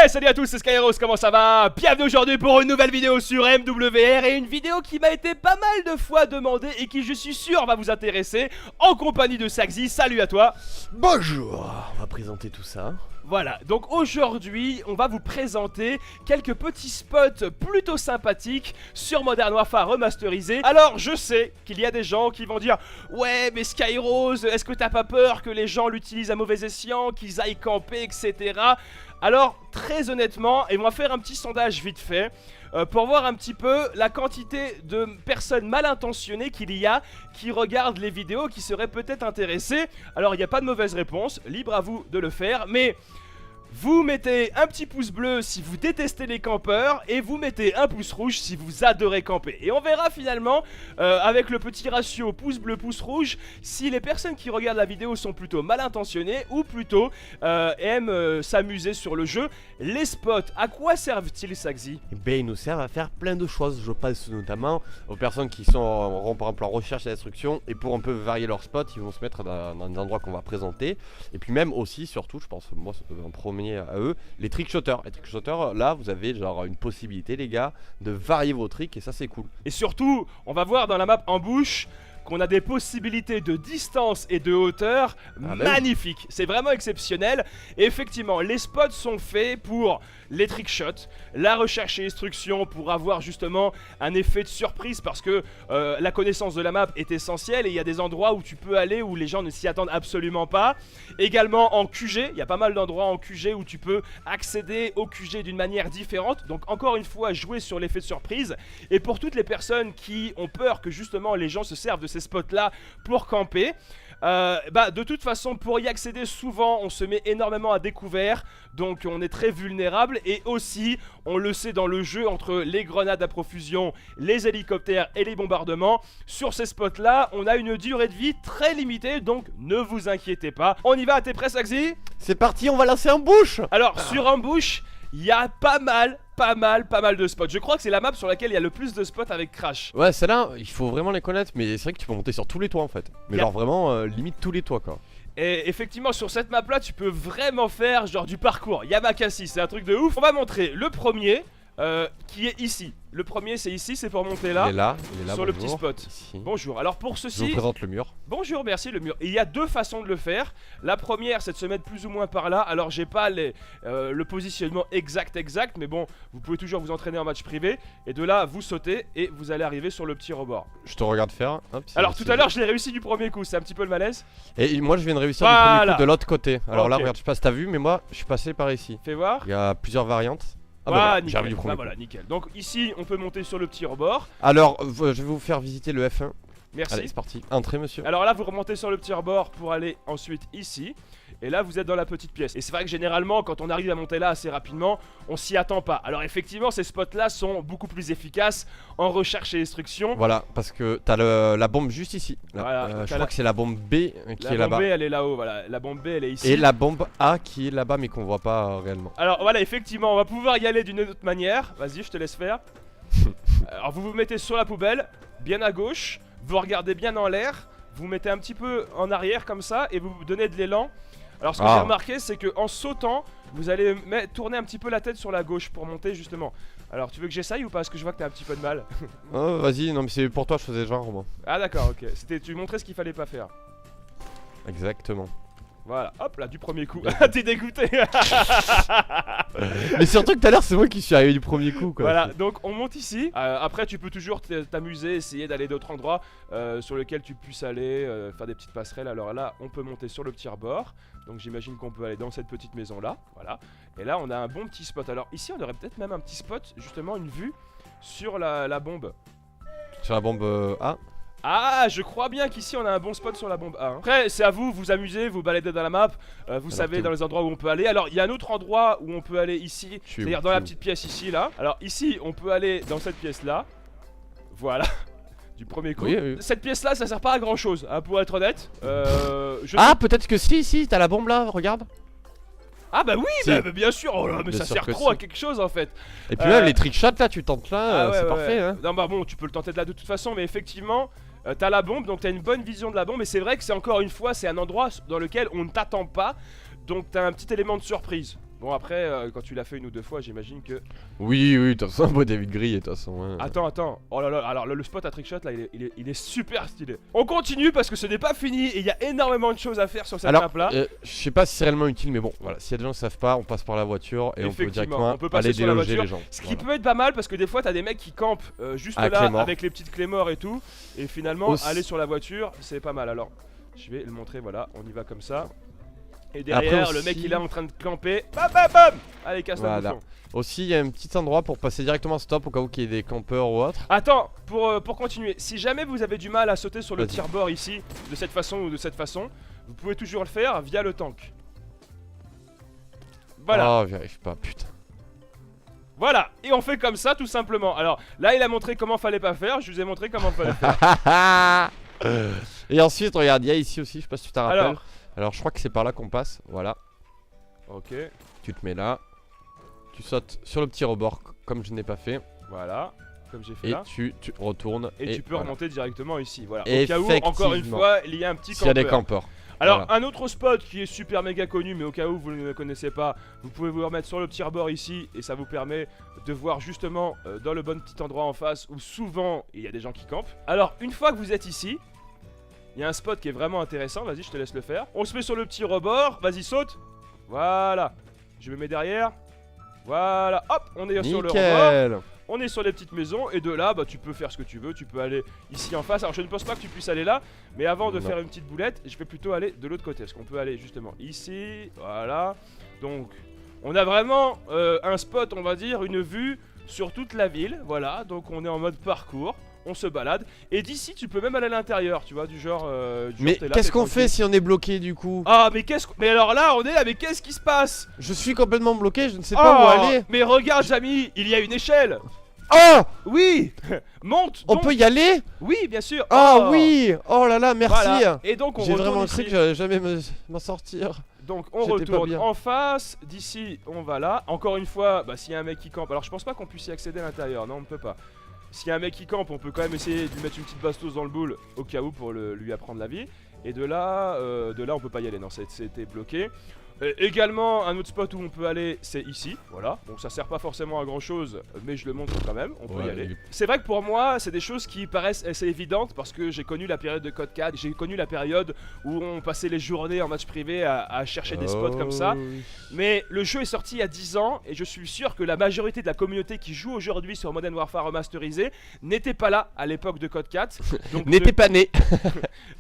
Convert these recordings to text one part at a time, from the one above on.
Hey, salut à tous, c'est Skyros, comment ça va? Bienvenue aujourd'hui pour une nouvelle vidéo sur MWR et une vidéo qui m'a été pas mal de fois demandée et qui je suis sûr va vous intéresser en compagnie de Saxy. Salut à toi. Bonjour. On va présenter tout ça. Voilà, donc aujourd'hui on va vous présenter quelques petits spots plutôt sympathiques sur Modern Warfare remasterisé. Alors je sais qu'il y a des gens qui vont dire ouais mais Skyrose, est-ce que t'as pas peur que les gens l'utilisent à mauvais escient, qu'ils aillent camper, etc. Alors très honnêtement, et on va faire un petit sondage vite fait pour voir un petit peu la quantité de personnes mal intentionnées qu'il y a qui regardent les vidéos, qui seraient peut-être intéressées. Alors il n'y a pas de mauvaise réponse, libre à vous de le faire, mais vous mettez un petit pouce bleu si vous détestez les campeurs et vous mettez un pouce rouge si vous adorez camper. Et on verra finalement avec le petit ratio pouce bleu pouce rouge si les personnes qui regardent la vidéo sont plutôt mal intentionnées ou plutôt aiment s'amuser sur le jeu. Les spots, à quoi servent-ils, Saxy? Eh bien, ils nous servent à faire plein de choses. Je pense notamment aux personnes qui sont par exemple en recherche et instruction et pour un peu varier leur spot, ils vont se mettre dans des endroits qu'on va présenter. Et puis même aussi, surtout, je pense, moi en premier à eux, les trickshotters. Les trickshotters, là, vous avez genre une possibilité, les gars, de varier vos tricks et ça, c'est cool. Et surtout, on va voir dans la map Embouche qu'on a des possibilités de distance et de hauteur magnifiques. C'est vraiment exceptionnel. Et effectivement, les spots sont faits pour les trickshots, la recherche et instruction pour avoir justement un effet de surprise parce que la connaissance de la map est essentielle et il y a des endroits où tu peux aller où les gens ne s'y attendent absolument pas. Également en QG, il y a pas mal d'endroits en QG où tu peux accéder au QG d'une manière différente. Donc encore une fois, jouer sur l'effet de surprise. Et pour toutes les personnes qui ont peur que justement les gens se servent de ces spots là pour camper, de toute façon pour y accéder souvent on se met énormément à découvert, donc on est très vulnérable. Et aussi on le sait dans le jeu, entre les grenades à profusion, les hélicoptères et les bombardements, sur ces spots là on a une durée de vie très limitée, donc ne vous inquiétez pas. On y va, t'es prêt, Saxy? C'est parti, on va lancer Embouche. Alors sur Embouche, il y a pas mal de spots. Je crois que c'est la map sur laquelle il y a le plus de spots avec Crash. Ouais, celle-là, il faut vraiment les connaître, mais c'est vrai que tu peux monter sur tous les toits en fait. Mais genre vraiment, limite tous les toits quoi. Et effectivement sur cette map là tu peux vraiment faire genre du parcours Yamakasi, c'est un truc de ouf. On va montrer le premier qui est ici. Le premier c'est ici, c'est pour monter là. Il est là, sur bonjour, le petit spot ici. Bonjour, alors pour Je ceci vous présente le mur. bonjour, merci, le mur. Et il y a deux façons de le faire. La première c'est de se mettre plus ou moins par là. Alors j'ai pas le positionnement exact, mais bon, vous pouvez toujours vous entraîner en match privé. Et de là vous sautez et vous allez arriver sur le petit rebord. Je te regarde faire. Hop, alors tout à l'heure je l'ai réussi du premier coup, c'est un petit peu le malaise. Et moi je viens de réussir voilà. du premier coup de l'autre côté. Alors là ok. regarde, je sais pas si t'as vu, mais moi je suis passé par ici. Fais voir. Il y a plusieurs variantes. Ah voilà, bah, j'arrive du premier coup. voilà, nickel. Donc ici on peut monter sur le petit rebord. Alors je vais vous faire visiter le F1. Merci. Allez, c'est parti. Entrez, monsieur. Alors là vous remontez sur le petit rebord pour aller ensuite ici. Et là vous êtes dans la petite pièce. Et c'est vrai que généralement quand on arrive à monter là assez rapidement, on s'y attend pas. Alors effectivement ces spots là sont beaucoup plus efficaces en recherche et destruction. Voilà, parce que t'as la bombe juste ici. Là. Voilà, je crois que c'est la bombe B qui est la bombe là-bas. B elle est là-haut, voilà. La bombe B elle est ici. Et la bombe A qui est là-bas mais qu'on voit pas réellement. Alors voilà, effectivement on va pouvoir y aller d'une autre manière. Vas-y, je te laisse faire. Alors vous vous mettez sur la poubelle, bien à gauche. Vous regardez bien en l'air. Vous mettez un petit peu en arrière comme ça et vous vous donnez de l'élan. Alors ce que j'ai remarqué c'est que en sautant vous allez tourner un petit peu la tête sur la gauche pour monter justement. Alors tu veux que j'essaye ou pas? Parce que je vois que t'as un petit peu de mal. Oh vas-y, non mais c'est pour toi, je faisais genre moi. Ah d'accord, ok, tu montrais ce qu'il fallait pas faire. Exactement. Voilà, hop là, du premier coup. T'es dégoûté. Mais surtout que tout à l'heure c'est moi qui suis arrivé du premier coup quoi. Voilà, donc on monte ici. Après tu peux toujours t'amuser, essayer d'aller d'autres endroits sur lesquels tu puisses aller, faire des petites passerelles. Alors là on peut monter sur le petit rebord. Donc j'imagine qu'on peut aller dans cette petite maison là. Voilà. Et là on a un bon petit spot. Alors ici on aurait peut-être même un petit spot, justement une vue sur la bombe. Sur la bombe A. Ah, je crois bien qu'ici on a un bon spot sur la bombe A. Après, c'est à vous, vous amusez, vous baladez dans la map, vous savez dans les endroits où on peut aller. Alors, il y a un autre endroit où on peut aller ici, c'est-à-dire dans la petite pièce ici, là. Alors, ici, on peut aller dans cette pièce-là. Voilà. Du premier coup. Oui. Cette pièce-là, ça sert pas à grand-chose, hein, pour être honnête. Peut-être que si, t'as la bombe là, regarde. Ah bah oui, bah, bien sûr, oh là, mais Bien ça sûr sert que trop à si. quelque chose en fait. Et puis là, les trickshots là, tu tentes là, c'est parfait. Hein. Non bah bon, tu peux le tenter de là de toute façon, mais effectivement, t'as la bombe, donc t'as une bonne vision de la bombe. Et c'est vrai que c'est encore une fois, c'est un endroit dans lequel on ne t'attend pas, donc t'as un petit élément de surprise. Bon après, quand tu l'as fait une ou deux fois, j'imagine que... Oui, de toute façon, moi David Gris, de toute façon. Hein. Attends, oh là là, alors le spot à trickshot là, il est super stylé. On continue parce que ce n'est pas fini et il y a énormément de choses à faire sur cette map là. Je sais pas si c'est réellement utile, mais bon, voilà, s'il y a des gens qui savent pas, on passe par la voiture et on peut directement passer aller sur la déloger voiture, les gens. Ce qui peut être pas mal parce que des fois t'as des mecs qui campent juste là Clément. avec les petites clés morts et tout. Et finalement, aller sur la voiture, c'est pas mal. Alors, je vais le montrer, voilà, on y va comme ça. Et derrière, le mec il est en train de camper. Bam bam bam. Allez, casse la bouchon. Aussi, il y a un petit endroit pour passer directement stop au cas où il y ait des campeurs ou autre. Attends, pour continuer, si jamais vous avez du mal à sauter sur le tire-bord ici, de cette façon ou de cette façon, vous pouvez toujours le faire via le tank. Voilà. Oh, j'y arrive pas, putain. Voilà, et on fait comme ça tout simplement. Alors là, il a montré comment fallait pas faire, je vous ai montré comment fallait faire. Et ensuite, regarde, il y a ici aussi, je sais pas si tu t'en rappelles. Alors, je crois que c'est par là qu'on passe, voilà. Ok. Tu te mets là. Tu sautes sur le petit rebord comme je n'ai pas fait. Voilà, comme j'ai fait et là. Tu retournes. Et tu peux remonter directement ici. Voilà. Au cas où, encore une fois, il y a un petit campeur. S'il y a des campeurs. Alors, un autre spot qui est super méga connu, mais au cas où vous ne le connaissez pas, vous pouvez vous remettre sur le petit rebord ici. Et ça vous permet de voir justement dans le bon petit endroit en face où souvent il y a des gens qui campent. Alors, une fois que vous êtes ici, il y a un spot qui est vraiment intéressant. Vas-y, je te laisse le faire. On se met sur le petit rebord. Vas-y, saute. Voilà. Je me mets derrière. Voilà, hop, on est sur le rebord, on est sur les petites maisons et de là, bah, tu peux faire ce que tu veux, tu peux aller ici en face. Alors je ne pense pas que tu puisses aller là, mais avant de faire une petite boulette, je vais plutôt aller de l'autre côté. Parce qu'on peut aller justement ici, voilà. Donc, on a vraiment un spot, on va dire, une vue sur toute la ville, voilà. Donc on est en mode parcours. On se balade et d'ici tu peux même aller à l'intérieur, tu vois, du genre mais qu'est-ce qu'on fait si on est bloqué du coup? Ah mais alors là on est là, mais qu'est-ce qui se passe? Je suis complètement bloqué, je ne sais pas où aller. Mais regarde Jamy, il y a une échelle. Oh oui. Monte. On peut y aller? Oui bien sûr. Oh oui. Oh là là, merci voilà. Et donc on j'ai vraiment cru que j'allais jamais m'en sortir. Donc on retourne en face, d'ici on va là. Encore une fois, bah, s'il y a un mec qui campe, alors je pense pas qu'on puisse y accéder à l'intérieur, non on ne peut pas. S'il y a un mec qui campe, on peut quand même essayer de lui mettre une petite bastos dans le boule au cas où pour lui apprendre la vie. Et de là on peut pas y aller, non, c'était bloqué. Également, un autre spot où on peut aller, c'est ici, voilà. Donc ça sert pas forcément à grand chose, mais je le montre quand même, on peut y aller. C'est vrai que pour moi, c'est des choses qui paraissent assez évidentes parce que j'ai connu la période de Code 4, j'ai connu la période où on passait les journées en match privé à chercher des spots comme ça. Mais le jeu est sorti il y a 10 ans et je suis sûr que la majorité de la communauté qui joue aujourd'hui sur Modern Warfare remasterisé n'était pas là à l'époque de Code 4. N'était pas né.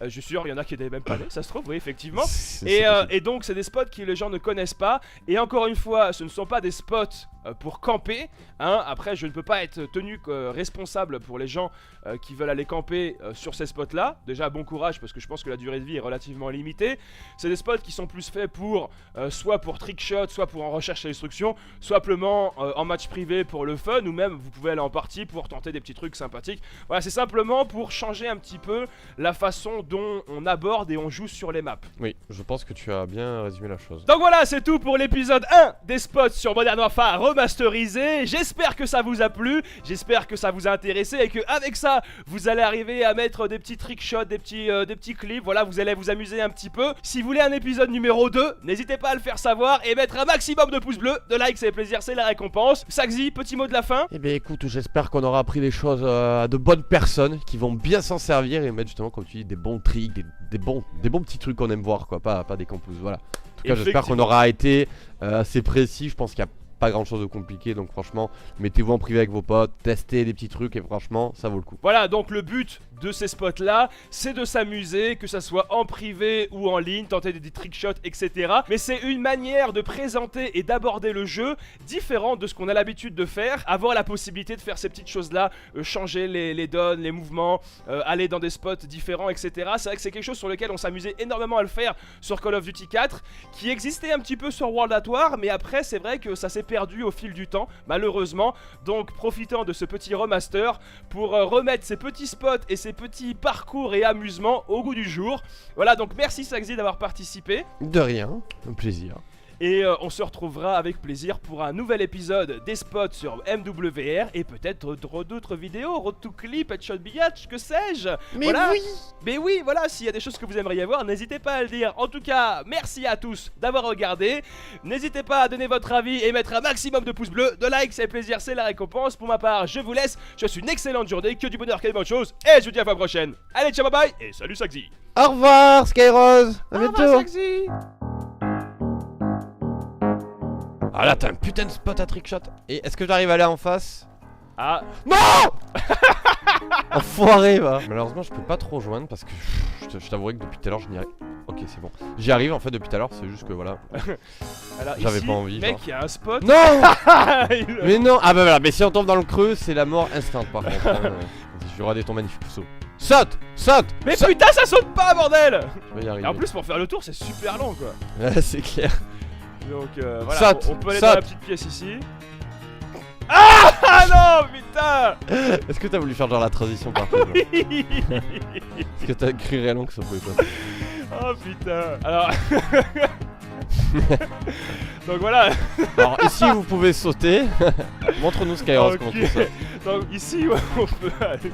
Je suis sûr, il y en a qui n'étaient même pas nés, ça se trouve, oui, effectivement. Et donc, c'est des spots qui les gens ne connaissent pas. Et encore une fois, ce ne sont pas des spots pour camper, hein. Après je ne peux pas être tenu responsable pour les gens qui veulent aller camper sur ces spots là. Déjà bon courage parce que je pense que la durée de vie est relativement limitée. C'est des spots qui sont plus faits pour soit pour trickshot, soit pour en recherche et destruction, soit simplement en match privé pour le fun, ou même vous pouvez aller en partie pour tenter des petits trucs sympathiques. Voilà, c'est simplement pour changer un petit peu la façon dont on aborde et on joue sur les maps. Oui, je pense que tu as bien résumé la chose. Donc voilà, c'est tout pour l'épisode 1 des spots sur Modern Warfare remasterisé. J'espère que ça vous a plu, j'espère que ça vous a intéressé et que avec ça vous allez arriver à mettre des petits trickshots, des petits clips. Voilà, vous allez vous amuser un petit peu. Si vous voulez un épisode numéro 2, n'hésitez pas à le faire savoir et mettre un maximum de pouces bleus, de likes, c'est plaisir, c'est la récompense. Saxy, petit mot de la fin. Eh bien écoute, j'espère qu'on aura appris des choses à de bonnes personnes qui vont bien s'en servir et mettre justement, comme tu dis, des bons tricks, des bons petits trucs qu'on aime voir, quoi, pas des campus. Voilà. En tout cas, j'espère qu'on aura été assez précis. Je pense qu'il y a pas grand chose de compliqué, donc franchement mettez-vous en privé avec vos potes, testez des petits trucs et franchement ça vaut le coup. Voilà, donc le but de ces spots là c'est de s'amuser, que ça soit en privé ou en ligne, tenter des trickshots etc. Mais c'est une manière de présenter et d'aborder le jeu différente de ce qu'on a l'habitude de faire, avoir la possibilité de faire ces petites choses là, changer les donnes, les mouvements, aller dans des spots différents etc. C'est vrai que c'est quelque chose sur lequel on s'amusait énormément à le faire sur Call of Duty 4, qui existait un petit peu sur World at War, mais après c'est vrai que ça s'est perdu au fil du temps malheureusement. Donc profitant de ce petit remaster pour remettre ces petits spots et ces petits parcours et amusements au goût du jour. Voilà, donc merci Saxy d'avoir participé. De rien, un plaisir. Et on se retrouvera avec plaisir pour un nouvel épisode des spots sur MWR et peut-être d'autres vidéos, Road to Clip, Headshot Biatch, que sais-je. Mais voilà. oui. Mais oui, voilà, s'il y a des choses que vous aimeriez voir, n'hésitez pas à le dire. En tout cas, merci à tous d'avoir regardé. N'hésitez pas à donner votre avis et mettre un maximum de pouces bleus, de likes, c'est plaisir, c'est la récompense. Pour ma part, je vous laisse. Je suis une excellente journée, que du bonheur, que des bonnes choses. Et je vous dis à la fois prochaine. Allez, ciao, bye bye et salut Saxy. Au revoir Skyrose. À bientôt. Saxy. Ah là t'as un putain de spot à trickshot. Et est-ce que j'arrive à aller en face? Ah, Non. Enfoiré va. Malheureusement je peux pas trop joindre parce que je t'avouerai que depuis tout à l'heure je n'y arrive. Ok c'est bon. J'y arrive en fait depuis tout à l'heure, c'est juste que voilà. alors J'avais ici, pas envie, mec, genre. il y a un spot. Non. Il- Mais non. Ah bah voilà, mais si on tombe dans le creux c'est la mort instant par contre hein. Je vais rater ton magnifique saut. Saute. Saute. Mais Saute. putain, ça saute pas, bordel. Je vais y arriver. Et en plus, pour faire le tour, c'est super long, quoi. Ouais, c'est clair. Donc voilà, Saute, on peut aller saute. dans la petite pièce ici. Ah non, putain. Est-ce que t'as voulu faire genre la transition parfaite genre Est-ce que t'as cru réellement que ça pouvait pas? Oh putain. Alors donc voilà. Alors ici vous pouvez sauter. Montre-nous Skyrose comment Ok. tu sautes. Donc ici, ouais, on peut aller.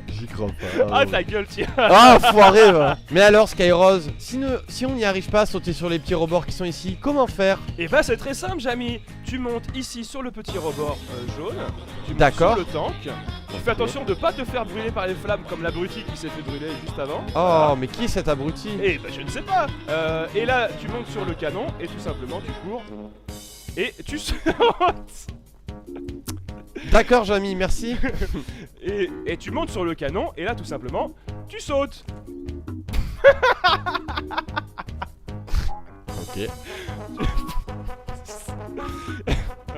J'y crois pas. Ah ta gueule, tiens. Ah foiré va. Mais alors Skyrose, si on n'y arrive pas à sauter sur les petits rebords qui sont ici, comment faire? Et bah c'est très simple, Jamy. Tu montes ici sur le petit rebord jaune. Tu montes D'accord. sur le tank. Tu fais attention de pas te faire brûler par les flammes comme l'abruti qui s'est fait brûler juste avant. Oh mais qui est cet abruti? Et bah je ne sais pas. Et là tu montes sur le canon et tout simplement tu cours et tu sautes. D'accord Jamy, merci. Et tu montes sur le canon et là tout simplement tu sautes. Ok.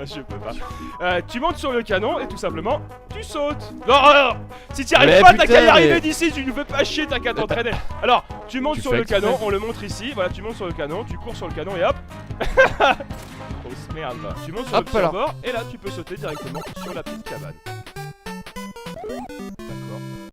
Je peux pas. Tu montes sur le canon et tout simplement tu sautes. Non, non, si tu n'y arrives Mais pas, t'as putain, qu'à y arriver mais- d'ici, tu ne veux pas chier, t'as qu'à t'entraîner. Alors, tu montes Tu sur fais le exprès. canon, on le montre ici, voilà, tu montes sur le canon, tu cours sur le canon et hop. Grosse merde va. Tu montes sur Hop le petit là. rebord et là tu peux sauter directement sur la petite cabane.